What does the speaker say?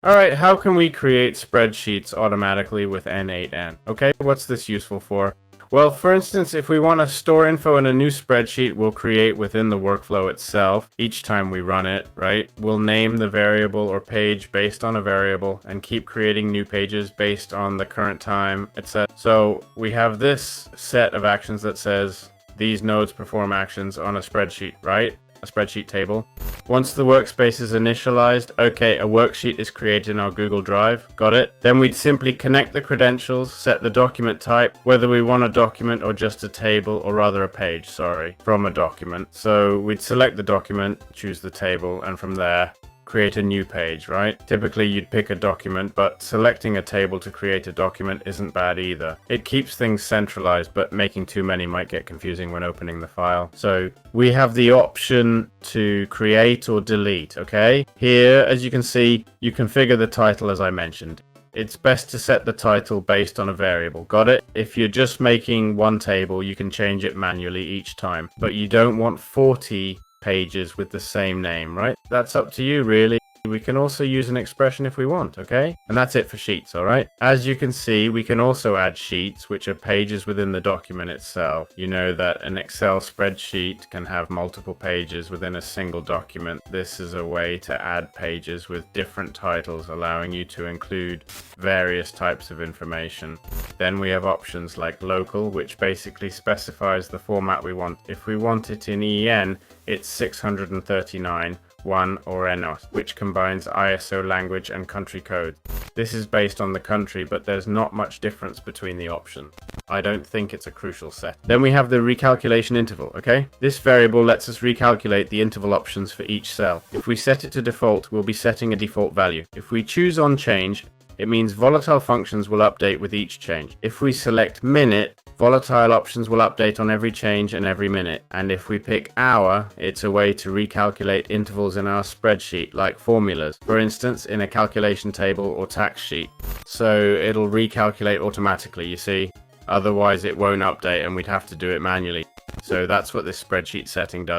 Alright, how can we create spreadsheets automatically with n8n? Okay, what's this useful for? Well, for instance, if we want to store info in a new spreadsheet, we'll create within the workflow itself each time we run it, right? We'll name the variable or page based on a variable and keep creating new pages based on the current time, etc. So we have this set of actions that says these nodes perform actions on a spreadsheet, right? A spreadsheet table. Once the workspace is initialized, okay, a worksheet is created in our Google Drive. Got it? Then we'd simply connect the credentials, set the document type, whether we want a document or just a table, or rather a page, sorry, from a document. So we'd select the document, choose the table, and from there, create a new page, right? Typically you'd pick a document, but selecting a table to create a document isn't bad either. It keeps things centralized, but making too many might get confusing when opening the file. So we have the option to create or delete, okay? Here, as you can see, you configure the title as I mentioned. It's best to set the title based on a variable. Got it? If you're just making one table, you can change it manually each time, but you don't want 40 pages with the same name, right? That's up to you, really. We can also use an expression if we want, okay? And that's it for sheets, alright? As you can see, we can also add sheets, which are pages within the document itself. You know that an Excel spreadsheet can have multiple pages within a single document. This is a way to add pages with different titles, allowing you to include various types of information. Then we have options like local, which basically specifies the format we want. If we want it in EN, it's 639. 1 or n8n, which combines ISO language and country code. This is based on the country, but there's not much difference between the options. I don't think it's a crucial set. Then we have the recalculation interval, okay? This variable lets us recalculate the interval options for each cell. If we set it to default, we'll be setting a default value. If we choose on change, it means volatile functions will update with each change. If we select minute, volatile options will update on every change and every minute. And if we pick hour, it's a way to recalculate intervals in our spreadsheet, like formulas, for instance, in a calculation table or tax sheet. So it'll recalculate automatically, you see. Otherwise it won't update and we'd have to do it manually. So that's what this spreadsheet setting does.